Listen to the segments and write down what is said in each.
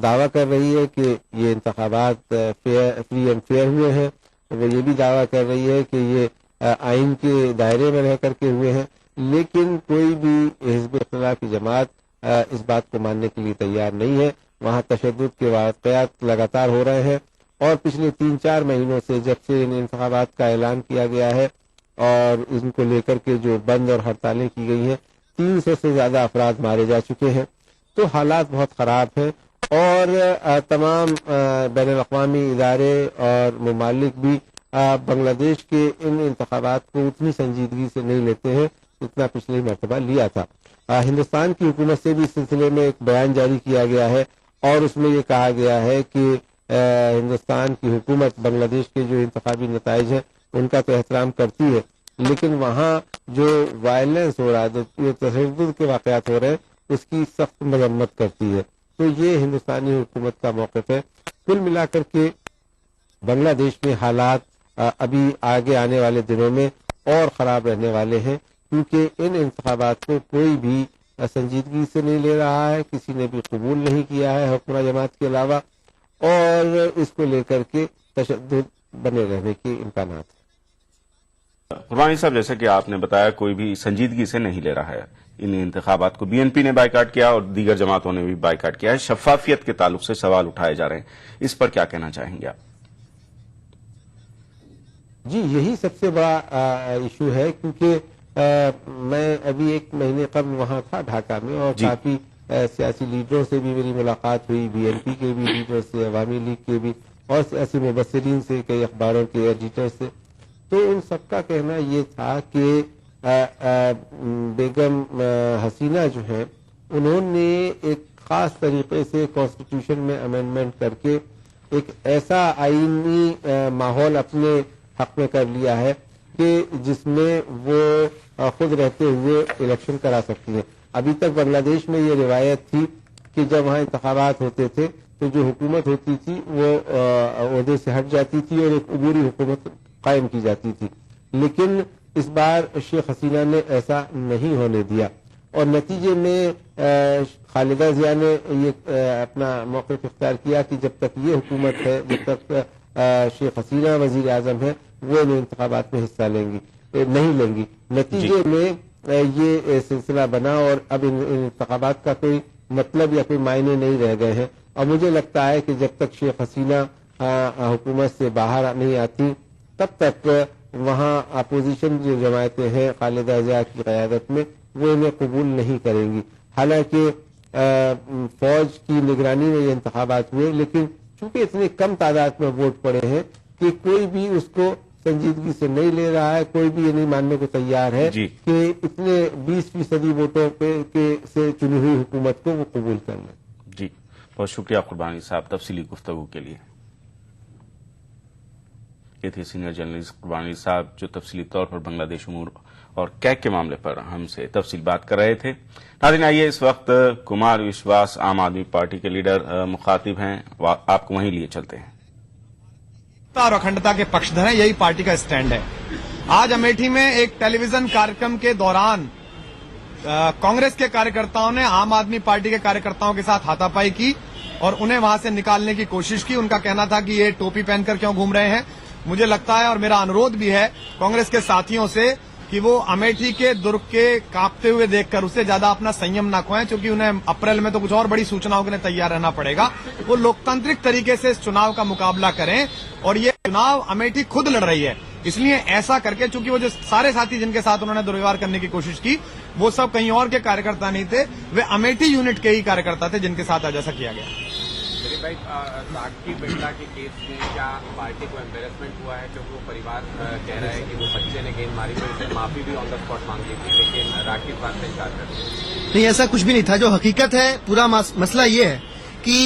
दावा कर रही है कि ये इंतखाबात फ्री एंड फेयर हुए हैं। वो ये भी दावा कर रही है कि ये आइन के दायरे में रह करके हुए हैं, लेकिन कोई भी हिज़्ब इख्तिलाफ की जमात इस बात को मानने के लिए तैयार नहीं है। वहाँ तशद्दुद के वाक़यात लगातार हो रहे हैं और पिछले 3-4 महीनों से जब से इन इंतखाबात का ऐलान किया गया है और इनको लेकर के जो बंद और हड़तालें की गई हैं, 300 से ज्यादा अफराद मारे जा चुके हैं। तो हालात बहुत खराब हैं और तमाम बैनुल-अक़वामी इदारे और ममालिक भी बांग्लादेश के इन इंतखाबात को उतनी संजीदगी से नहीं लेते हैं जितना पिछली मरतबा लिया था। हिंदुस्तान की हुकूमत से भी इस सिलसिले में एक बयान जारी किया गया है और उसमें ये कहा गया है कि हिंदुस्तान की हुकूमत बांग्लादेश के जो इंतखाबी नताइज हैं उनका तो एहतराम करती है, लेकिन वहाँ जो वायलेंस हो रहा है, जो तशद्दुद के वाक़यात हो रहे हैं, उसकी सख्त मजम्मत करती है। तो ये हिंदुस्तानी हुकूमत का मौक़िफ़ है। कुल मिलाकर के बांग्लादेश में हालात अभी आगे आने वाले दिनों में और ख़राब रहने वाले हैं, क्योंकि इन इंतखाबात को कोई भी संजीदगी से नहीं ले रहा है, किसी ने भी कबूल नहीं किया है हुक्मरान जमात के अलावा, और इसको लेकर के तशद्दुद बने रहने के इम्कानात हैं। कुर्बानी साहब, जैसे कि आपने बताया, कोई भी संजीदगी से नहीं ले रहा है इन इंतखाबात को। बीएनपी ने बाइकाट किया और दीगर जमातों ने भी बाइकाट किया है। शफाफियत के ताल्लुक से सवाल उठाए जा रहे हैं, इस पर क्या कहना चाहेंगे आप? जी, यही सबसे बड़ा इशू है, क्योंकि मैं अभी 1 महीने कबल वहां था ढाका में और काफी सियासी लीडरों से भी मेरी मुलाकात हुई, बीएनपी के भी लीडर से, अवामी लीग के भी और सियासी मुबस्सिरीन से, कई अखबारों के एडिटर से। तो उन सबका कहना ये था कि बेगम हसीना जो है, उन्होंने एक खास तरीके से कॉन्स्टिट्यूशन में अमेंडमेंट करके एक ऐसा आईनी माहौल अपने हक में कर लिया है कि जिसमें वो खुद रहते हुए इलेक्शन करा सकती है। अभी तक बांग्लादेश में ये रिवायत थी कि जब वहाँ इंतखाबात होते थे तो जो हुकूमत होती थी वो ओहदे से हट जाती थी और एक अबूरी हुकूमत कायम की जाती थी, लेकिन इस बार शेख हसीना ने ऐसा नहीं होने दिया और नतीजे में खालिदा जिया ने ये अपना मौक़िफ़ इख्तियार किया कि जब तक ये हुकूमत है, जब तक शेख हसीना वज़ीर आज़म है, वो इन इंतखाबात में हिस्सा नहीं लेंगी। नतीजे में ये सिलसिला बना और अब इन इंतखाबात का कोई मतलब या कोई मायने नहीं रह गए हैं। और मुझे लगता है कि जब तक शेख हसीना हुकूमत से बाहर नहीं आती, तब तक वहाँ अपोजिशन जो जमायतें हैं खालिदा जिया की क़यादत में, वो इन्हें कबूल नहीं करेंगी। हालांकि फौज की निगरानी में ये इंतखाबात हुए, लेकिन चूंकि इतनी कम तादाद में वोट पड़े हैं कि कोई भी उसको संजीदगी से नहीं ले रहा है, कोई भी ये नहीं मानने को तैयार है कि इतने 20% वोटों के से चुनी हुई हुकूमत को वो कबूल कर लें। जी, बहुत शुक्रिया कुर्बानी साहब तफसीली गुफ्तगू के लिए। ये थे सीनियर जर्नलिस्ट कुर्बानी साहब, जो तफसीली तौर पर बांग्लादेश उमूर और कैग के मामले पर हमसे तफसील बात कर रहे थे। नाज़रीन, आइए इस वक्त कुमार विश्वास आम आदमी पार्टी के लीडर मुखातिब हैं, आपको वहीं लिए चलते हैं। और अखंडता के पक्षधर हैं, यही पार्टी का स्टैंड है। आज अमेठी में एक टेलीविजन कार्यक्रम के दौरान कांग्रेस के कार्यकर्ताओं ने आम आदमी पार्टी के कार्यकर्ताओं के साथ हाथापाई की और उन्हें वहां से निकालने की कोशिश की। उनका कहना था कि ये टोपी पहनकर क्यों घूम रहे हैं। मुझे लगता है और मेरा अनुरोध भी है कांग्रेस के साथियों से कि वो अमेठी के दुर्ग के कांपते हुए देखकर उससे ज्यादा अपना संयम न खोएं, क्योंकि उन्हें अप्रैल में तो कुछ और बड़ी सूचनाओं के लिए तैयार रहना पड़ेगा। वो लोकतांत्रिक तरीके से इस चुनाव का मुकाबला करें और ये चुनाव अमेठी खुद लड़ रही है, इसलिए ऐसा करके, चूंकि वो जो सारे साथी जिनके साथ उन्होंने दुर्व्यवहार करने की कोशिश की, वो सब कहीं और के कार्यकर्ता नहीं थे, वे अमेठी यूनिट के ही कार्यकर्ता थे जिनके साथ आज ऐसा किया गया। भाई, साक्षी बिरला के केस में क्या पार्टी को एम्बेरसमेंट हुआ है, क्योंकि वो परिवार कह रहा है कि वो बच्चे ने गेंद मारी, तो उसे माफी भी ऑन द स्पॉट मांगी थी, लेकिन राखी बात से इनकार कर दिया। नहीं, ऐसा कुछ भी नहीं था। जो हकीकत है, पूरा मसला ये है कि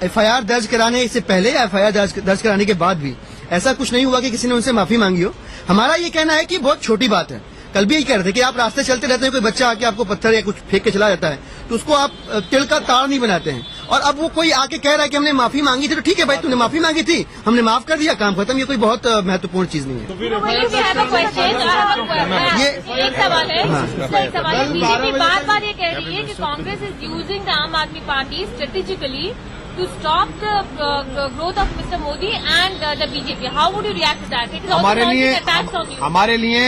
एफआईआर दर्ज कराने से पहले या एफआईआर दर्ज कराने के बाद भी ऐसा कुछ नहीं हुआ कि किसी ने उनसे माफी मांगी हो। हमारा ये कहना है कि बहुत छोटी बात है। कल भी यही कह रहे थे कि आप रास्ते चलते रहते हैं, कोई बच्चा आके आपको पत्थर या कुछ फेंक के चला जाता है, तो उसको आप तिल का तार नहीं बनाते हैं। और अब वो कोई आके कह रहा है कि हमने माफी मांगी थी, तो ठीक है भाई, तुमने माफी मांगी थी, हमने माफ कर दिया, काम खत्म। ये कोई बहुत महत्वपूर्ण चीज नहीं है। ये एक सवाल है, बीजेपी बार बार ये कह रही है कि कांग्रेस इज यूजिंग द आम आदमी party strategically to stop the growth of Mr. Modi and the BJP. How would you react to that? It is also launching attacks on you. हमारे लिए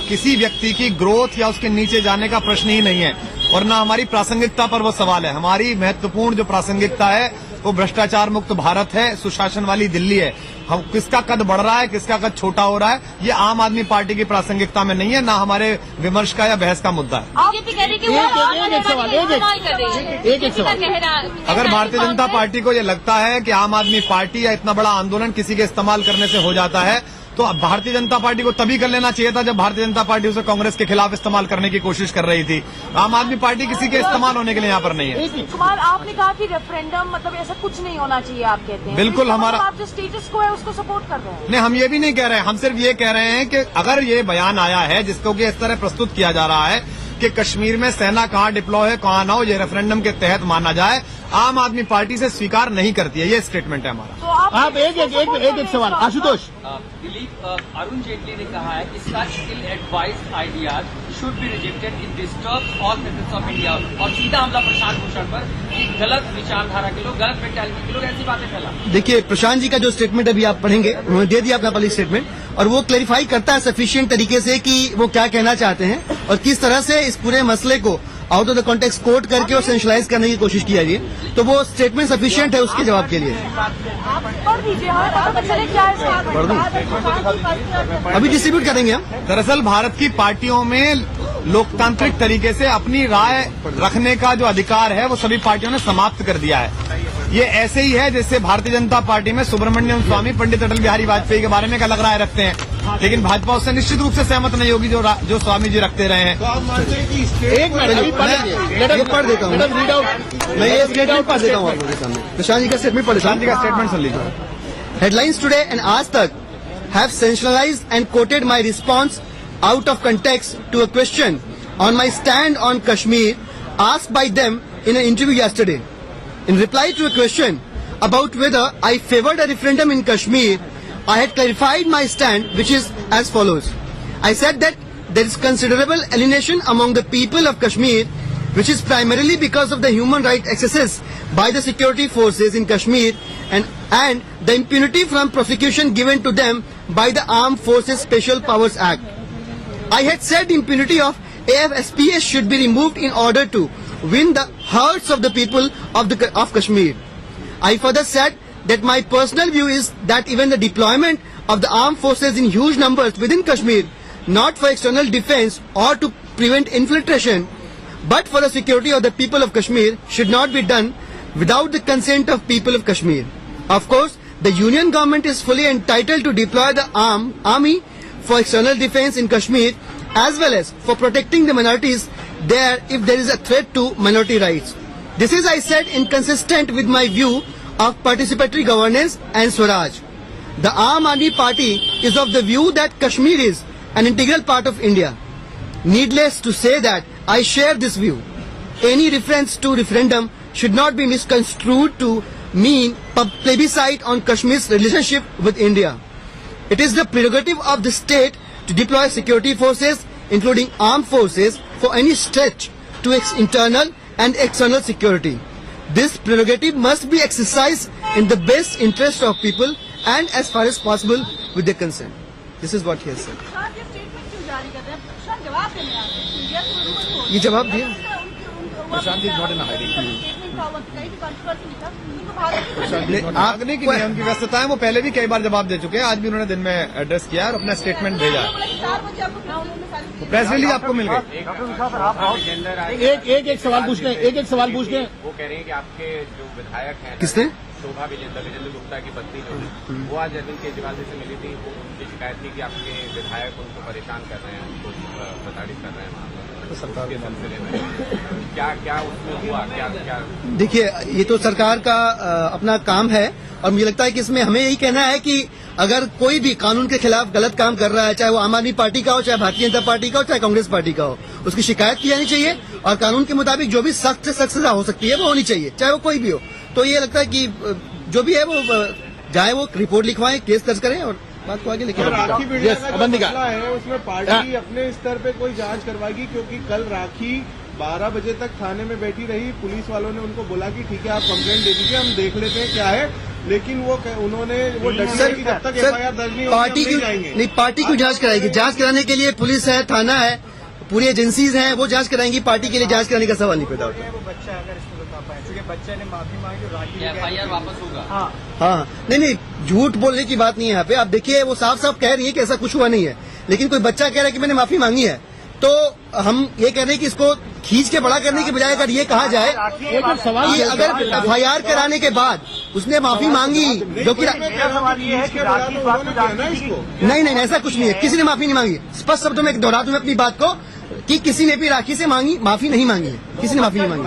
किसी व्यक्ति की ग्रोथ या उसके नीचे जाने का प्रश्न ही नहीं है और न हमारी प्रासंगिकता पर वो सवाल है। हमारी महत्वपूर्ण जो प्रासंगिकता है वो भ्रष्टाचार मुक्त भारत है, सुशासन वाली दिल्ली है। हम किसका कद बढ़ रहा है, किसका कद छोटा हो रहा है, ये आम आदमी पार्टी की प्रासंगिकता में नहीं है, ना हमारे विमर्श का या बहस का मुद्दा है। बीजेपी कह रही है कि वो आम आदमी पार्टी का इस्तेमाल कर रही है। बीजेपी का अगर भारतीय जनता पार्टी को ये लगता है कि आम आदमी पार्टी या इतना बड़ा आंदोलन किसी के इस्तेमाल करने से हो जाता है, तो भारतीय जनता पार्टी को तभी कर लेना चाहिए था जब भारतीय जनता पार्टी उसे कांग्रेस के खिलाफ इस्तेमाल करने की कोशिश कर रही थी। आम आदमी पार्टी किसी के इस्तेमाल होने के लिए यहाँ पर नहीं है। कुमार, आपने कहा कि रेफरेंडम मतलब ऐसा कुछ नहीं होना चाहिए, आप कहते हैं। बिल्कुल, हमारा आप जो स्टेटस को है उसको सपोर्ट कर रहे हैं। नहीं, हम ये भी नहीं कह रहे हैं, हम सिर्फ ये कह रहे हैं कि अगर ये बयान आया है जिसको कि इस तरह प्रस्तुत किया जा रहा है कि कश्मीर में सेना कहाँ डिप्लॉय है कहाँ ना हो, ये रेफरेंडम के तहत माना जाए, आम आदमी पार्टी से स्वीकार नहीं करती है। ये स्टेटमेंट है हमारा। तो आप एक सवाल आशुतोष। दिलीप, अरुण जेटली ने कहा है कि such ill-advised ideas should be rejected. It disturbs all citizens of India. और सीधा हमला प्रशांत भूषण पर कि गलत विचारधारा के लोग, गलत मेंटालिटी के लोग ऐसी बातें फैला। देखिए, प्रशांत जी का जो स्टेटमेंट अभी आप पढ़ेंगे, उन्होंने दे दिया अपना पब्लिक स्टेटमेंट और वो क्लैरिफाई करता है सफिशिएंट तरीके से कि वो क्या कहना चाहते हैं और किस तरह से इस पूरे मसले को out of the context quote करके और सेंशलाइज करने की कोशिश की जा रही है। तो वो स्टेटमेंट सफिशिएंट है उसके जवाब के लिए। पढ़ दीजिए, अभी डिस्ट्रीब्यूट करेंगे हम। दरअसल भारत की पार्टियों में लोकतांत्रिक तरीके से अपनी राय रखने का जो अधिकार है वो सभी पार्टियों ने समाप्त कर दिया है। ये ऐसे ही है जैसे भारतीय जनता पार्टी में सुब्रमण्यम स्वामी पंडित अटल बिहारी वाजपेयी के बारे में एक अलग राय रखते हैं, लेकिन भाजपा उससे निश्चित रूप से सहमत नहीं होगी जो स्वामी जी रखते रहे हैं। एक मिनट पढ़ देता हूँ, मैं ये स्टेटमेंट पढ़ देता हूँ आपके सामने। प्रशांत जी का स्टेटमेंट पढ़ देता हूँ। शांति का स्टेटमेंट सुन लीजिए। Headlines today and Aaj Tak have sensationalized and quoted my response out of context to a question on my stand on Kashmir asked by them in an interview yesterday. In reply to a question about whether I favored a referendum in Kashmir, I had clarified my stand, which is as follows. I said that there is considerable alienation among the people of Kashmir, which is primarily because of the human rights excesses by the security forces in Kashmir and the impunity from prosecution given to them by the Armed Forces Special Powers Act. I had said impunity of AFSPS should be removed in order to win the hearts of the people of Kashmir. I further said that my personal view is that even the deployment of the armed forces in huge numbers within Kashmir, not for external defense or to prevent infiltration, but for the security of the people of Kashmir, should not be done without the consent of people of Kashmir. Of course, the union government is fully entitled to deploy the army for external defense in Kashmir as well as for protecting the minorities there if there is a threat to minority rights. This is, I said, inconsistent with my view of participatory governance and Swaraj. The Aam Aadmi Party is of the view that Kashmir is an integral part of India. Needless to say that I share this view. Any reference to referendum should not be misconstrued to mean plebiscite on Kashmir's relationship with India. It is the prerogative of the state to deploy security forces, including armed forces, for any stretch to its internal and external security. This prerogative must be exercised in the best interest of people and as far as possible with their consent. This is what he has said. ये जवाब दिया। Prashant ji not in आगने की नियम की व्यस्तता है, वो पहले भी कई बार जवाब दे चुके हैं, आज भी उन्होंने दिन में एड्रेस किया और अपना स्टेटमेंट भेजा। प्रेस रिलीज आपको मिल गई। एक सवाल पूछने वो कह रहे हैं कि आपके जो विधायक हैं, किसने? शोभा विजेंद्र गुप्ता की पत्नी जो है, वो आज अरविंद केजरीवाल जी से मिली थी। वो उनकी शिकायत थी कि आपके विधायक उनको परेशान कर रहे हैं, उनको प्रताड़ित कर रहे हैं। सरकार के सिलसिले में क्या उसमें हुआ, क्या? देखिए, ये तो सरकार का अपना काम है और मुझे लगता है कि इसमें हमें यही कहना है कि अगर कोई भी कानून के खिलाफ गलत काम कर रहा है, चाहे वो आम आदमी पार्टी का हो, चाहे भारतीय जनता पार्टी का हो, चाहे कांग्रेस पार्टी का हो, उसकी शिकायत की जानी चाहिए और कानून के मुताबिक जो भी सख्त से सख्त सजा हो सकती है वो होनी चाहिए, चाहे वो कोई भी हो। तो ये लगता है कि जो भी है वो जाए, वो रिपोर्ट लिखवाएं, केस दर्ज करें और बात को आगे लेके राखी है उसमें पार्टी अपने स्तर पे कोई जांच करवाएगी, क्योंकि कल राखी 12 बजे तक थाने में बैठी रही। पुलिस वालों ने उनको बोला कि ठीक है आप कंप्लेंट दे दीजिए, हम देख लेते हैं क्या है, लेकिन उन्होंने डटी है कि जब तक एफआईआर दर्ज नहीं होगी हम नहीं जाएंगे। नहीं, पार्टी क्यों जांच कराएगी? जांच कराने के लिए पुलिस है, थाना है, पूरी एजेंसीज हैं, वो जांच कराएंगी। पार्टी के लिए जांच कराने का सवाल नहीं पैदा होता। वो बच्चा अगर इसको बता पाए, क्योंकि बच्चे ने माफी मांगी तो राखी एफआईआर वापस होगा। हाँ, नहीं, झूठ बोलने की बात नहीं है यहाँ पे। आप देखिए, वो साफ साफ कह रही है कि ऐसा कुछ हुआ नहीं है, लेकिन कोई बच्चा कह रहा है कि मैंने माफी मांगी है, तो हम ये कह रहे हैं कि इसको खींच के बड़ा करने के बजाय अगर ये कहा जाए कि अगर एफआईआर कराने के बाद उसने माफी मांगी, जो कि नहीं, ऐसा कुछ नहीं है, किसी ने माफी नहीं मांगी। स्पष्ट शब्दों में दोहरा दूं अपनी बात को कि किसी ने भी राखी से माफी नहीं मांगी है, किसी ने माफी नहीं मांगी।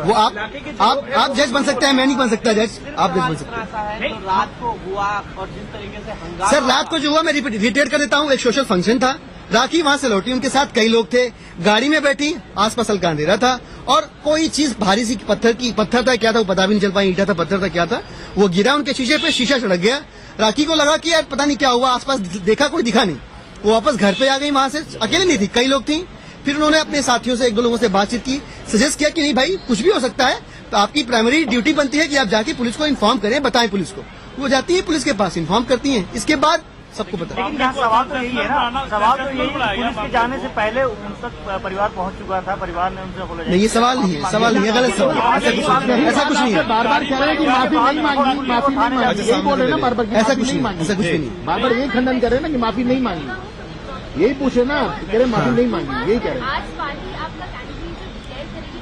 वो आप जज बन सकते हैं, मैं नहीं बन सकता जज, आप जज बन सकते हैं। रात को हुआ और जिस तरीके से हंगामा, सर रात को जो हुआ मैं रिपीट कर देता हूँ, एक सोशल फंक्शन था, राखी वहां से लौटी, उनके साथ कई लोग थे, गाड़ी में बैठी, आसपास हल्का अंधेरा था और कोई चीज भारी सी पत्थर था, क्या था वो पता भी नहीं चल पाया, ईंटा था, पत्थर था, क्या था, वो गिरा उनके शीशे पे, शीशा सड़क गया। राखी को लगा कि यार पता नहीं क्या हुआ, आसपास देखा, कोई दिखा नहीं, वो वापस घर पे आ गई। वहां से अकेले नहीं थी, कई लोग थी। फिर उन्होंने अपने साथियों से, एक दो लोगों से बातचीत की, सजेस्ट किया कि नहीं भाई कुछ भी हो सकता है, तो आपकी प्राइमरी ड्यूटी बनती है कि आप जाके पुलिस को इन्फॉर्म करें, बताएं पुलिस को। वो जाती है पुलिस के पास, इन्फॉर्म करती है, इसके बाद सबको पता है। लेकिन सवाल तो यही है ना, सवाल तो यही है, पुलिस के जाने से पहले उन तक परिवार पहुंच चुका था, परिवार ने उनसे बोला नहीं, ये सवाल नहीं है, सवाल नहीं है, गलत सवाल, ऐसा कुछ नहीं है। बार-बार कह रहे हैं कि माफी नहीं मांगी, यही बोल रहे हैं ना बार-बार, ऐसा कुछ नहीं, ऐसा कुछ भी नहीं। बार-बार यही खंडन कर रहे हैं ना कि माफी नहीं मांगी, यही पूछे ना, कह रहे माफी नहीं मांगी, यही कह रहे हैं। आज पार्टी आपका कैंडिडेट डिक्लेयर करेगी,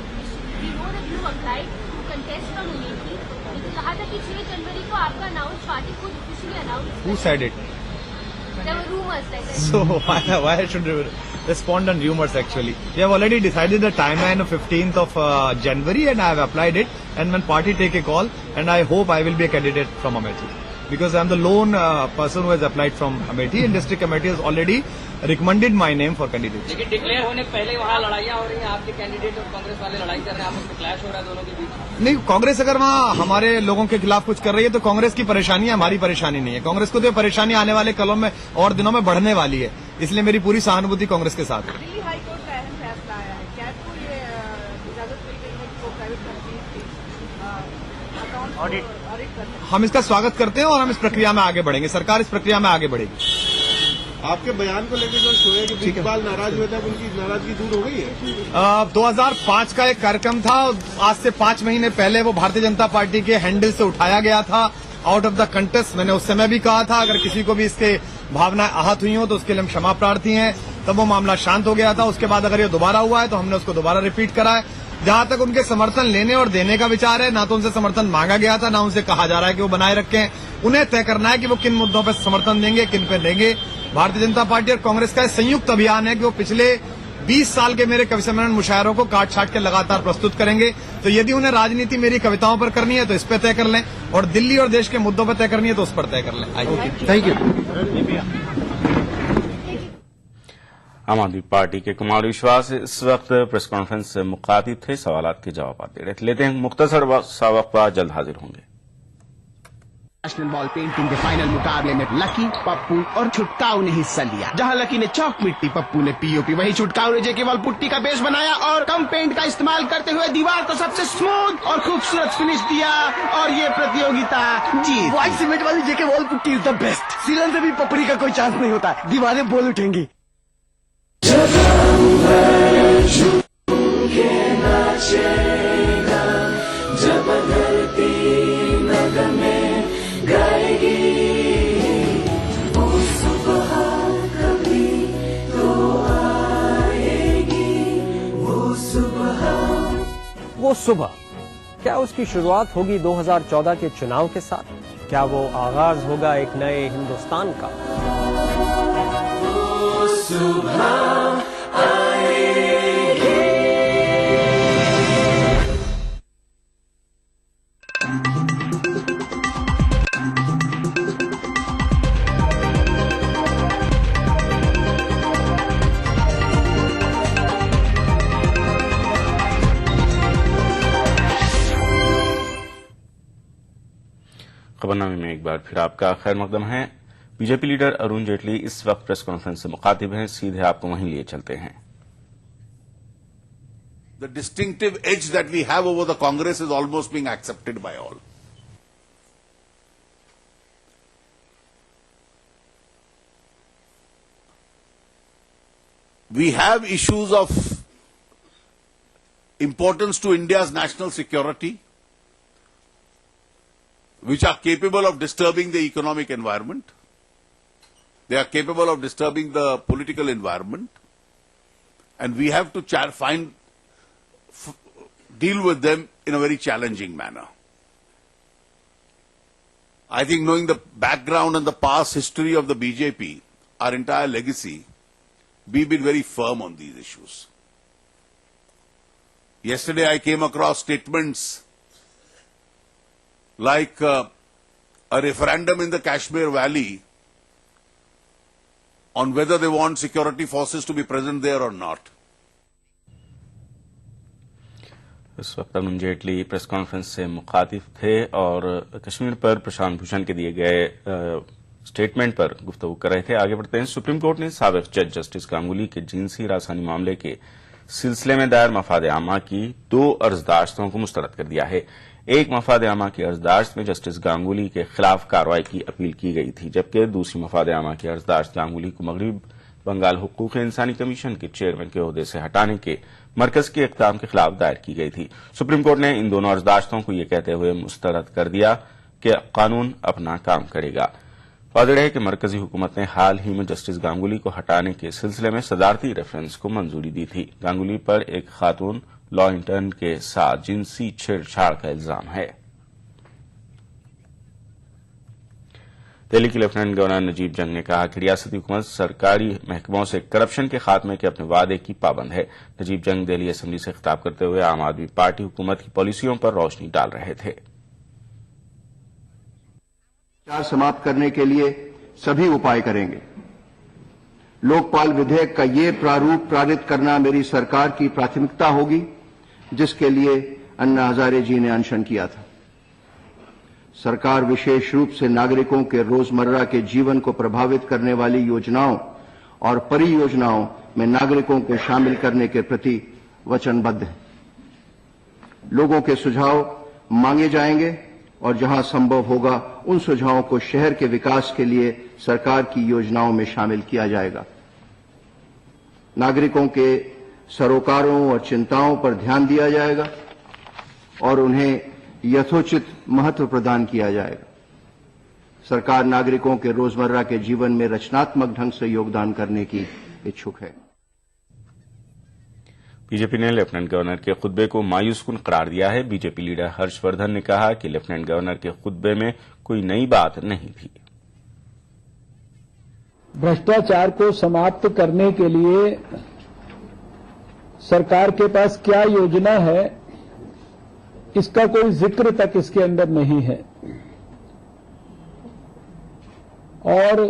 we know that you applied to contest from Amethi, लेकिन कहा था कि 6 जनवरी को आपका अनाउंस पार्टी खुद officially announce. Who said it? There were rumors like that. So why I should respond on rumors actually? We have already decided the timeline of 15th of January and I have applied it, and when party take a call, and I hope I will be a candidate from Amethi because I am the lone person who has applied from Amethi, and district committee has already recommended my name for candidature. लेकिन declare होने के पहले वहाँ लड़ाइयाँ हो रही हैं, आपके कैंडिडेट और कांग्रेस वाले लड़ाई कर रहे हैं, आपस में क्लैश हो रहा है दोनों के बीच। नहीं, कांग्रेस अगर वहाँ हमारे लोगों के खिलाफ कुछ कर रही है तो कांग्रेस की परेशानी है, हमारी परेशानी नहीं है। कांग्रेस को तो परेशानी आने वाले कलों में और दिनों में बढ़ने वाली है, इसलिए मेरी पूरी सहानुभूति कांग्रेस के साथ है। दिल्ली हाईकोर्ट का अहम फैसला आया है, कैट को ये इजाजत मिल गई है कि वो प्राइवेट कंपनी अकाउंट ऑडिट करते हैं। हम इसका स्वागत करते हैं और हम इस प्रक्रिया में आगे बढ़ेंगे, सरकार इस प्रक्रिया में आगे बढ़ेगी। आपके बयान को लेकर जो शोएब इकबाल नाराज हुए थे, अब उनकी नाराजगी दूर हो गई है? 2005 का एक कार्यक्रम था, आज से 5 महीने पहले वो भारतीय जनता पार्टी के हैंडल से उठाया गया था, आउट ऑफ द कंटेस्ट। मैंने उस समय भी कहा था अगर किसी को भी इसके भावनाएं आहत हुई हो तो उसके लिए हम क्षमा प्रार्थी हैं, तब वो मामला शांत हो गया था। उसके बाद अगर ये दोबारा हुआ है तो हमने उसको दोबारा रिपीट करा है। जहां तक उनके समर्थन लेने और देने का विचार है, ना तो उनसे समर्थन मांगा गया था, ना उनसे कहा जा रहा है कि वो बनाए रखें। उन्हें तय करना है कि वो किन मुद्दों पर समर्थन देंगे, किन पे देंगे। भारतीय जनता पार्टी और कांग्रेस का संयुक्त अभियान है कि वो पिछले 20 साल के मेरे कवि सम्मेलन मुशायरों को काट छाट के लगातार प्रस्तुत करेंगे। तो यदि उन्हें राजनीति मेरी कविताओं पर करनी है तो इस पर तय कर लें, और दिल्ली और देश के मुद्दों पर तय करनी है तो उस पर तय कर लें। Thank you. आम आदमी पार्टी के कुमार विश्वास इस वक्त प्रेस कॉन्फ्रेंस से मुखातिब थे, सवालात के जवाब दे रहे थे। लेते हैं मुख्तसर सा वक्फा, जल्द हाजिर होंगे। नेशनल बॉल पेंटिंग के फाइनल मुकाबले में लकी, पप्पू और छुटकाऊ ने हिस्सा लिया। जहां लकी ने चौक मिट्टी, पप्पू ने पीओपी, वहीं छुटकाऊ ने जेके वॉल पुट्टी का बेस बनाया और कम पेंट का इस्तेमाल करते हुए दीवार को सबसे स्मूथ और खूबसूरत फिनिश दिया और ये प्रतियोगिता जीत। व्हाइट सीमेंट वाली JK wall putty is the best. सीलन से भी पपड़ी का कोई चांस नहीं होता, दीवारें बोल उठेंगी। वो सुबह, क्या उसकी शुरुआत होगी 2014 के चुनाव के साथ? क्या वो आगाज होगा एक नए हिंदुस्तान का? वो सुबह आएगी। खबरनामे में एक बार फिर आपका खैर मकदम है। बीजेपी लीडर अरुण जेटली इस वक्त प्रेस कॉन्फ्रेंस से मुखातिब हैं। सीधे आपको वहीं लिए चलते हैं। The distinctive edge that we have over the Congress is almost being accepted by all. We have issues of importance to India's national security, which are capable of disturbing the economic environment. They are capable of disturbing the political environment. And we have to deal with them in a very challenging manner. I think knowing the background and the past history of the BJP, our entire legacy, we've been very firm on these issues. Yesterday I came across statements like a referendum in the Kashmir Valley on whether they want security forces to be present there or not. इस वक्त Arun Jaitley press conference से मुखातिब थे और कश्मीर पर प्रशांत भूषण के दिए गए स्टेटमेंट पर गुफ्तगू कर रहे थे। आगे बढ़ते हैं। सुप्रीम कोर्ट ने साबिक जज जस्टिस गांगुली के जिनसी हरासनी मामले के सिलसिले में दायर मफाद आमा की 2 अर्जदाश्तों को मुस्तरद कर दिया है। एक मफाद आमा की अर्जदाश्त में जस्टिस गांगुली के खिलाफ कार्रवाई की अपील की गई थी, जबकि दूसरी मफाद आमा की अर्जदाश्त गांगुली को मगरबी बंगाल हुकूक इंसानी कमीशन के चेयरमैन के ओहदे से हटाने के मरकज के इक़दाम के खिलाफ दायर की गई थी। सुप्रीम कोर्ट ने इन दोनों अर्जदाश्तों को यह कहते हुए मुस्तरद कर दिया कि कानून अपना काम करेगा। वाज़ेह है कि मरकजी हुकूमत ने हाल ही में जस्टिस गांगुली को हटाने के सिलसिले में सदारती रेफरेंस को मंजूरी दी थी। गांगुली पर एक खातून लॉ इंटर्न के साथ जिनसी छेड़छाड़ का इल्जाम है। दिल्ली के लेफ्टिनेंट गवर्नर नजीब जंग ने कहा कि रियासती हुकूमत सरकारी महकमों से करप्शन के खात्मे के अपने वादे की पाबंद है। नजीब जंग दिल्ली असेंबली से खिताब करते हुए आम आदमी पार्टी हुकूमत की पॉलिसियों पर रोशनी डाल रहे थे। समाप्त करने के लिए सभी उपाय करेंगे। लोकपाल विधेयक का ये प्रारूप पारित करना मेरी सरकार की प्राथमिकता होगी, जिसके लिए अन्ना हजारे जी ने अनशन किया था। सरकार विशेष रूप से नागरिकों के रोजमर्रा के जीवन को प्रभावित करने वाली योजनाओं और परियोजनाओं में नागरिकों को शामिल करने के प्रति वचनबद्ध है। लोगों के सुझाव मांगे जाएंगे और जहां संभव होगा उन सुझावों को शहर के विकास के लिए सरकार की योजनाओं में शामिल किया जाएगा। नागरिकों के सरोकारों और चिंताओं पर ध्यान दिया जाएगा और उन्हें यथोचित महत्व प्रदान किया जाएगा। सरकार नागरिकों के रोजमर्रा के जीवन में रचनात्मक ढंग से योगदान करने की इच्छुक है। बीजेपी ने लेफ्टिनेंट गवर्नर के खुतबे को मायूसकुन करार दिया है। बीजेपी लीडर हर्षवर्धन ने कहा कि लेफ्टिनेंट गवर्नर के खुतबे में कोई नई बात नहीं थी। भ्रष्टाचार को समाप्त करने के लिए सरकार के पास क्या योजना है, इसका कोई जिक्र तक इसके अंदर नहीं है। और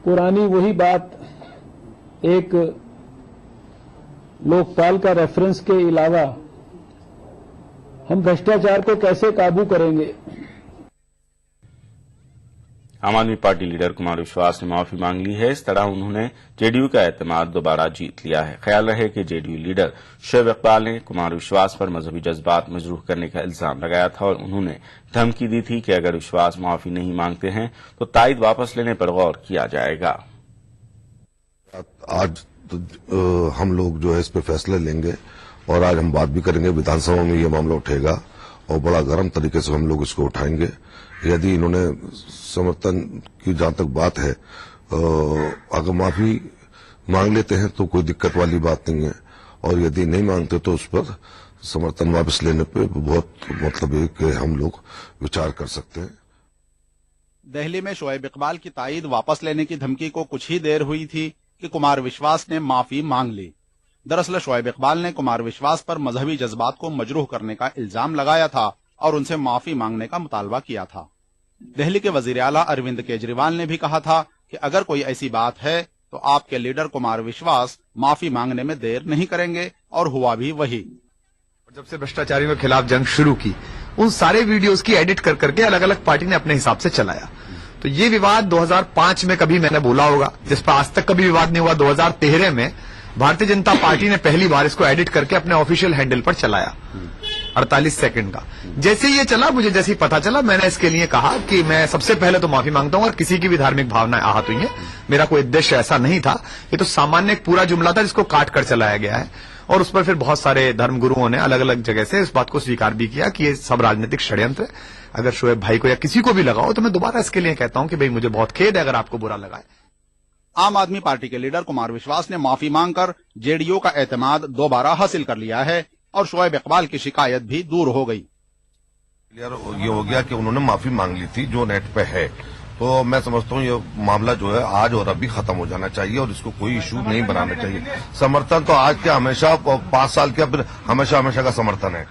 पुरानी वही बात, एक लोकपाल का रेफरेंस के अलावा हम भ्रष्टाचार को कैसे काबू करेंगे। आम आदमी पार्टी लीडर कुमार विश्वास ने माफी मांग ली है। इस तरह उन्होंने जेडीयू का एतमाद दोबारा जीत लिया है। ख्याल रहे कि जेडीयू लीडर शोएब इकबाल ने कुमार विश्वास पर मजहबी जज्बात मजरूह करने का इल्जाम लगाया था और उन्होंने धमकी दी थी कि अगर विश्वास माफी नहीं मांगते हैं तो तायद वापस लेने पर गौर किया जाएगा। आज हम लोग जो है इस पर फैसले लेंगे और आज हम बात भी करेंगे। विधानसभा में ये मामला उठेगा और बड़ा गर्म तरीके से हम लोग इसको उठाएंगे। यदि इन्होंने समर्थन की जहां तक बात है, अगर माफी मांग लेते हैं तो कोई दिक्कत वाली बात नहीं है, और यदि नहीं मांगते तो उस पर समर्थन वापस लेने पे बहुत मतलब है कि हम लोग विचार कर सकते हैं। दिल्ली में शोएब इकबाल की तायद वापस लेने की धमकी को कुछ ही देर हुई थी कि कुमार विश्वास ने माफी मांग ली। दरअसल शोएब इकबाल ने कुमार विश्वास पर मजहबी जज्बात को मजरूह करने का इल्जाम लगाया था और उनसे माफी मांगने का मुतालबा किया था। दिल्ली के वजीर आला अरविंद केजरीवाल ने भी कहा था कि अगर कोई ऐसी बात है तो आपके लीडर कुमार विश्वास माफी मांगने में देर नहीं करेंगे, और हुआ भी वही। जब से भ्रष्टाचारियों के खिलाफ जंग शुरू की, उन सारे वीडियोस की एडिट कर करके अलग अलग पार्टी ने अपने हिसाब से चलाया। तो ये विवाद 2005 में कभी मैंने बोला होगा, जिस पर आज तक कभी विवाद नहीं हुआ। 2013 में भारतीय जनता पार्टी ने पहली बार इसको एडिट करके अपने ऑफिशियल हैंडल पर चलाया 48 सेकंड का। जैसे ये चला, मुझे जैसे ही पता चला, मैंने इसके लिए कहा कि मैं सबसे पहले तो माफी मांगता हूं, और किसी की भी धार्मिक भावनाएं आहत हुई है, मेरा कोई उद्देश्य ऐसा नहीं था। ये तो सामान्य एक पूरा जुमला था जिसको काट कर चलाया गया है, और उस पर फिर बहुत सारे धर्मगुरुओं ने अलग अलग जगह से इस बात को स्वीकार भी किया कि ये सब राजनीतिक षड्यंत्र है। अगर शोएब भाई को या किसी को भी लगा हो तो मैं दोबारा इसके लिए कहता हूं कि भाई मुझे बहुत खेद है अगर आपको बुरा लगा है। आम आदमी पार्टी के लीडर कुमार विश्वास ने माफी मांगकर जेडीयू का एतमाद दोबारा हासिल कर लिया है और शोएब इकबाल की शिकायत भी दूर हो गई। ये हो गया कि उन्होंने माफी मांग ली थी जो नेट पे है, तो मैं समझता हूँ ये मामला जो है आज और अभी खत्म हो जाना चाहिए और इसको कोई इशू नहीं बनाना चाहिए। समर्थन तो आज के हमेशा 5 साल के फिर हमेशा हमेशा का समर्थन है।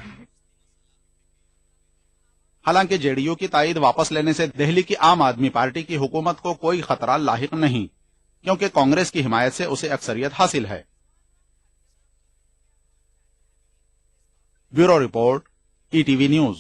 हालांकि जेडीयू की ताईद वापस लेने से दिल्ली की आम आदमी पार्टी की हुकूमत को कोई खतरा लाहिक नहीं, क्योंकि कांग्रेस की हिमायत से उसे अक्सरियत हासिल है। Bureau report, ETV news.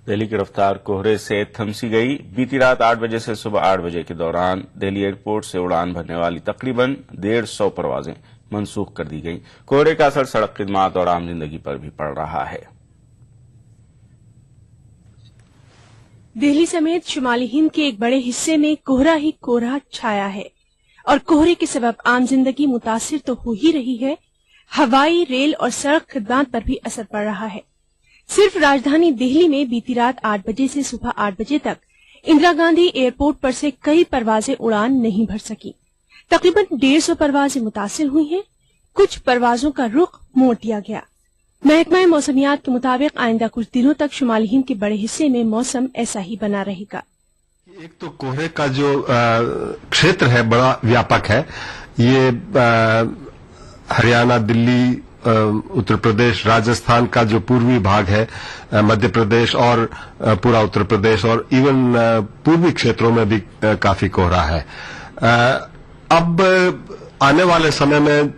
Delhi की रफ्तार कोहरे से थमसी गई। बीती रात 8 बजे से सुबह 8 बजे के दौरान दिल्ली एयरपोर्ट से उड़ान भरने वाली तकरीबन 150 परवाजें मनसूख कर दी गई। कोहरे का असर सड़क खिदमात और आम जिंदगी पर भी पड़ रहा है। दिल्ली समेत शुमाली हिंद के एक बड़े हिस्से में कोहरा ही कोहरा छाया है और कोहरे के सबब आम जिंदगी मुतासिर तो हो ही रही है, हवाई, रेल और सड़क खिदमात पर भी असर पड़ रहा है। सिर्फ राजधानी दिल्ली में बीती रात 8 बजे से सुबह 8 बजे तक इंदिरा गांधी एयरपोर्ट पर से कई परवाजें उड़ान नहीं भर सकी। तकरीबन 150 परवाजें मुतासिर हुई हैं। कुछ परवाजों का रुख मोड़ दिया गया। महकमा मौसमियात के मुताबिक आइंदा कुछ दिनों तक शुमाली हिंद के बड़े हिस्से में मौसम ऐसा ही बना रहेगा। एक तो कोहरे का जो क्षेत्र है बड़ा व्यापक है। ये हरियाणा, दिल्ली, उत्तर प्रदेश, राजस्थान का जो पूर्वी भाग है, मध्य प्रदेश और पूरा उत्तर प्रदेश और इवन पूर्वी क्षेत्रों में भी काफी कोहरा है। अब आने वाले समय में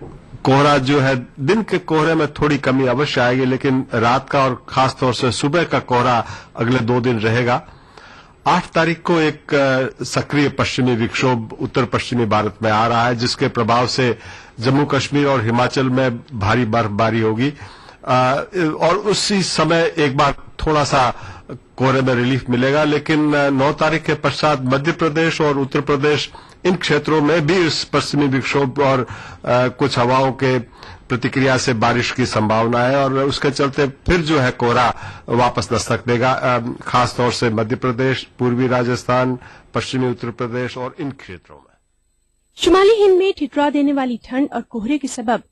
कोहरा जो है, दिन के कोहरे में थोड़ी कमी अवश्य आएगी, लेकिन रात का और खासतौर से सुबह का कोहरा अगले 2 दिन रहेगा। 8 तारीख को एक सक्रिय पश्चिमी विक्षोभ उत्तर पश्चिमी भारत में आ रहा है, जिसके प्रभाव से जम्मू कश्मीर और हिमाचल में भारी बर्फबारी होगी और उसी समय एक बार थोड़ा सा कोहरे में रिलीफ मिलेगा। लेकिन 9 तारीख के पश्चात मध्य प्रदेश और उत्तर प्रदेश, इन क्षेत्रों में भी इस पश्चिमी विक्षोभ और कुछ हवाओं के प्रतिक्रिया से बारिश की संभावना है और उसके चलते फिर जो है कोहरा वापस दस्तक देगा, खासतौर से मध्य प्रदेश, पूर्वी राजस्थान, पश्चिमी उत्तर प्रदेश और इन क्षेत्रों में। शुमाली हिंद में ठिठुरा देने वाली ठंड और कोहरे के सबब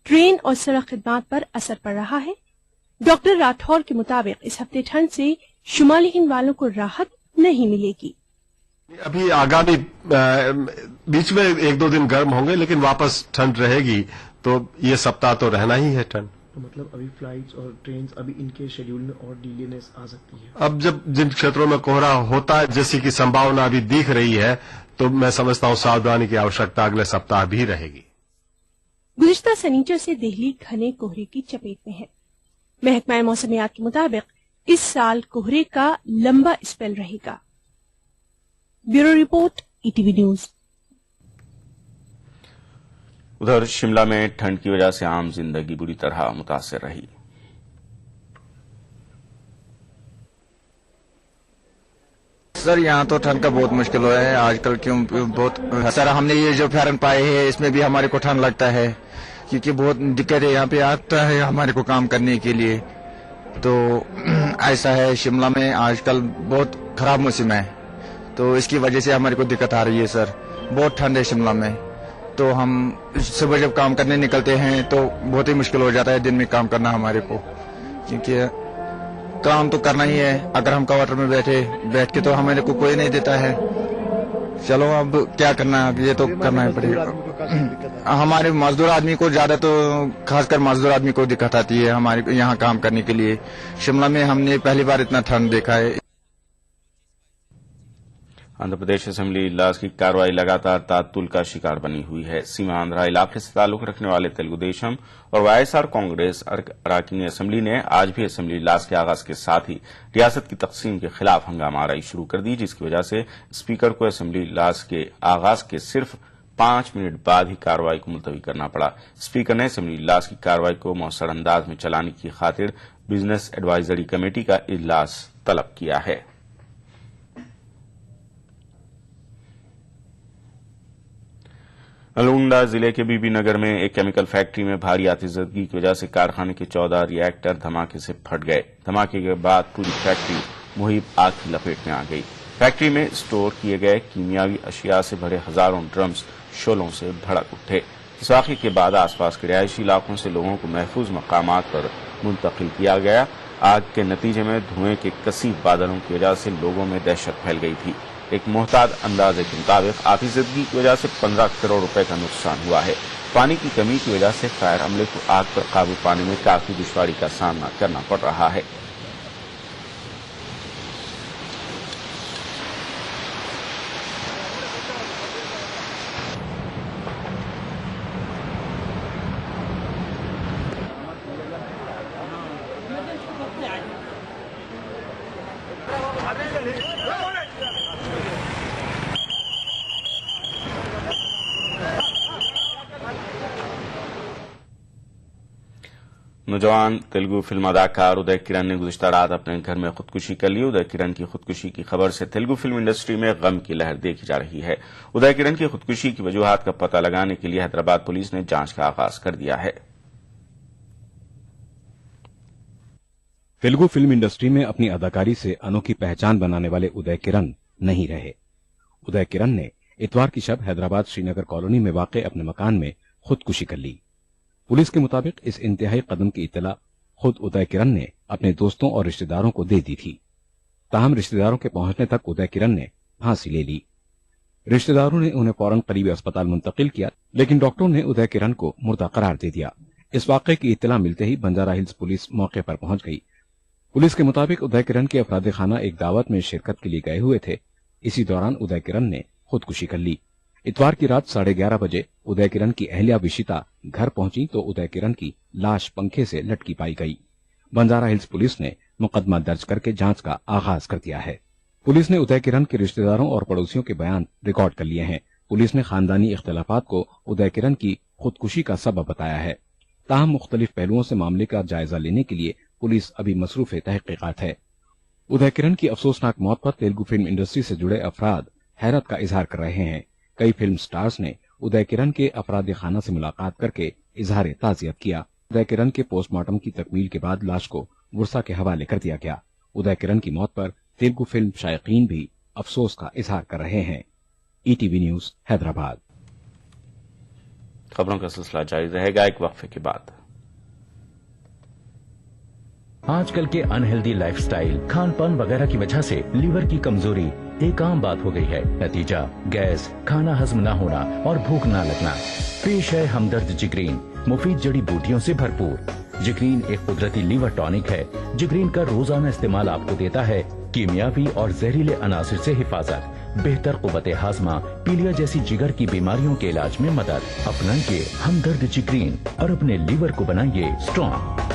ट्रेन और सड़क खिदमात पर असर पड़ रहा है। डॉक्टर राठौर के मुताबिक इस हफ्ते ठंड से शुमाली हिंद वालों को राहत नहीं मिलेगी। अभी आगामी बीच में 1-2 दिन गर्म होंगे, लेकिन वापस ठंड रहेगी, तो ये सप्ताह तो रहना ही है ठंड। तो मतलब अभी फ्लाइट्स और ट्रेन अभी इनके शेड्यूल में और डिलेनेस आ सकती है। अब जब जिन क्षेत्रों में कोहरा होता है जैसी की संभावना अभी दिख रही है, तो मैं समझता हूं सावधानी की आवश्यकता अगले सप्ताह भी रहेगी। गुज़िश्ता शनिचर से दिल्ली घने कोहरे की चपेट में है। महकमा मौसमियात के मुताबिक इस साल कोहरे का लंबा स्पेल रहेगा। Bureau report, ETV news. उधर शिमला में ठंड की वजह से आम जिंदगी बुरी तरह मुतासिर रही। सर यहाँ तो ठंड का बहुत मुश्किल हुआ है आजकल, क्यों बहुत सर हमने ये जो फैरन पाए हैं इसमें भी हमारे को ठंड लगता है, क्योंकि बहुत दिक्कत है यहाँ पे आता है हमारे को काम करने के लिए। तो ऐसा है शिमला में आजकल बहुत खराब मौसम है, तो इसकी वजह से हमारे को दिक्कत आ रही है सर। बहुत ठंड है शिमला में, तो हम सुबह जब काम करने निकलते हैं तो बहुत ही मुश्किल हो जाता है दिन में काम करना हमारे को, क्योंकि काम तो करना ही है। अगर हम क्वार्टर में बैठ के तो हमारे को कोई नहीं देता है। चलो अब क्या करना है, अब ये तो करना ही पड़ेगा। हमारे मजदूर आदमी को ज्यादा, तो खासकर मजदूर आदमी को दिक्कत आती है हमारे यहाँ काम करने के लिए। शिमला में हमने पहली बार इतना ठंड देखा है। आंध्र प्रदेश असेंबली इजलास की कार्रवाई लगातार तातुल का शिकार बनी हुई है। सीमा आंध्रा इलाके से ताल्लुक रखने वाले तेलुगु देशम और वाईएसआर कांग्रेस अराकीन असेंबली ने आज भी असेंबली इजलास के आगाज के साथ ही रियासत की तकसीम के खिलाफ हंगामा आराई शुरू कर दी, जिसकी वजह से स्पीकर को असेंबली इजलास के आगाज के सिर्फ 5 मिनट बाद ही कार्रवाई को मुलतवी करना पड़ा। स्पीकर ने असेंबली इजलास की कार्रवाई को मौसर अंदाज में चलाने की खातिर बिजनेस एडवाइजरी कमेटी का इजलास तलब किया है। नलगोंडा जिले के बीबीनगर में एक केमिकल फैक्ट्री में भारी आतिशबाजी की वजह से कारखाने के 14 रिएक्टर धमाके से फट गए। धमाके के बाद पूरी फैक्ट्री मुहिब आग की लपेट में आ गई। फैक्ट्री में स्टोर किए गए कीमियावी अशिया से भरे हजारों ड्रम्स शोलों से भड़क उठे। इस वाक़े के बाद आसपास के रिहायशी इलाकों से लोगों को महफूज मकामात पर मुंतकिल किया गया। आग के नतीजे में धुएं के कसीफ बादलों की वजह से लोगों में दहशत फैल गई थी। एक मोहताद अंदाजे के मुताबिक आतिशबाजी की वजह से 15 करोड़ रुपए का नुकसान हुआ है। पानी की कमी की वजह से फायर अमले को आग पर काबू पाने में काफी दुश्वारी का सामना करना पड़ रहा है। नौजवान तेलुगु फिल्म अदाकार उदय किरण ने गुज़िश्ता रात अपने घर में खुदकुशी कर ली। उदय किरण की खुदकुशी की खबर से तेलुगु फिल्म इंडस्ट्री में गम की लहर देखी जा रही है। उदय किरण की खुदकुशी की वजूहात का पता लगाने के लिए हैदराबाद पुलिस ने जांच का आगाज कर दिया है। तेलुगु फिल्म इंडस्ट्री में अपनी अदाकारी से अनोखी पहचान बनाने वाले उदय किरण नहीं रहे। उदय किरण ने इतवार की शब हैदराबाद श्रीनगर कॉलोनी में वाक़ अपने मकान में खुदकुशी कर ली। पुलिस के मुताबिक इस इंतहाई कदम की इत्तला खुद उदय किरण ने अपने दोस्तों और रिश्तेदारों को दे दी थी। ताहम रिश्तेदारों के पहुंचने तक उदय किरण ने फांसी ले ली। रिश्तेदारों ने उन्हें फौरन करीबी अस्पताल मुंतकिल किया, लेकिन डॉक्टरों ने उदय किरण को मुर्दा करार दे दिया। इस वाक़े की इत्तला मिलते ही बंजारा हिल्स पुलिस मौके पर पहुंच गई। पुलिस के मुताबिक उदय किरण के अफराद खाना एक दावत में शिरकत के लिए गए हुए थे। इसी दौरान उदय किरण ने खुदकुशी कर ली। इतवार की रात 11:30 बजे उदय किरण की अहलिया विशिता घर पहुंची तो उदय किरण की लाश पंखे से लटकी पाई गई। बंजारा हिल्स पुलिस ने मुकदमा दर्ज करके जांच का आगाज कर दिया है। पुलिस ने उदय किरण के रिश्तेदारों और पड़ोसियों के बयान रिकॉर्ड कर लिए हैं। पुलिस ने खानदानी इख्तलाफात को उदय किरण की खुदकुशी का सबब बताया है। ताहम मुख्तलिफ पहलुओं से मामले का जायजा लेने के लिए पुलिस अभी मसरूफ तहकीकात है। उदय किरण की अफसोसनाक मौत पर तेलुगु फिल्म इंडस्ट्री से जुड़े अफराद हैरत का इजहार कर रहे हैं। कई फिल्म स्टार्स ने उदय किरण के अफराद खाना से मुलाकात करके इजहार ताज़ियत किया। उदय किरण के पोस्टमार्टम की तकमील के बाद लाश को बुरसा के हवाले कर दिया गया। उदय किरण की मौत पर तेलुगु फिल्म शायकीन भी अफसोस का इजहार कर रहे हैं। ETV news Hyderabad. खबरों का सिलसिला जारी रहेगा एक वक्फे के बाद। आजकल के अनहेल्दी लाइफस्टाइल, खान-पान वगैरह की वजह से लीवर की कमजोरी एक आम बात हो गई है। नतीजा गैस, खाना हजम न होना और भूख न लगना। पेश है हमदर्द जिग्रीन, मुफीद जड़ी बूटियों से भरपूर। जिग्रीन एक कुदरती लीवर टॉनिक है। जिग्रीन का रोजाना इस्तेमाल आपको देता है कीमियावी और जहरीले अनासिर से हिफाजत, बेहतर कुव्वते हाजमा, पीलिया जैसी जिगर की बीमारियों के इलाज में मदद। अपनाइए हमदर्द जिग्रीन और अपने लीवर को बनाइए स्ट्रॉन्ग।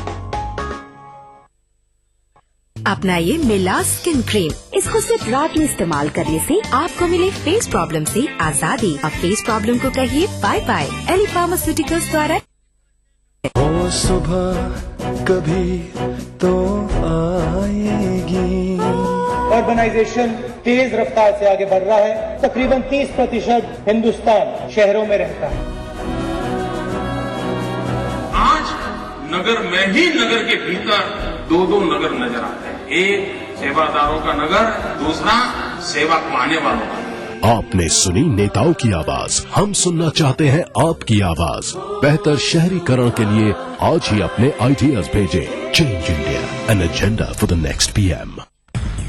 अपनाइए मिलास स्किन क्रीम। इसको सिर्फ रात में इस्तेमाल करने से आपको मिले फेस प्रॉब्लम से आजादी। अब फेस प्रॉब्लम को कहिए बाय बाय। एली फार्मास्यूटिकल्स द्वारा। वो सुबह कभी तो आएगी। अर्बनाइजेशन तेज रफ्तार से आगे बढ़ रहा है। तकरीबन 30% हिंदुस्तान शहरों में रहता है। आज नगर में ही नगर के भीतर दो नगर नजर आते हैं। एक सेवादारों का नगर, दूसरा सेवा पाने वालों का। आपने सुनी नेताओं की आवाज, हम सुनना चाहते हैं आपकी आवाज। बेहतर शहरीकरण के लिए आज ही अपने आइडियाज भेजें। Change India, an agenda for the next PM.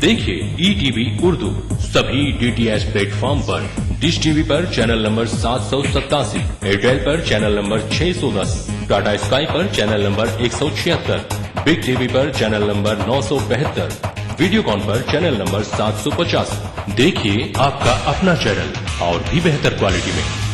देखिए ईटीवी उर्दू सभी डीटीएच प्लेटफॉर्म पर। डिश टीवी पर चैनल नंबर 787, एयरटेल पर चैनल नंबर 610, टाटा स्काई पर चैनल नंबर 176, बिग टीवी पर चैनल नंबर 972, वीडियोकॉन पर चैनल नंबर 750। देखिए आपका अपना चैनल और भी बेहतर क्वालिटी में।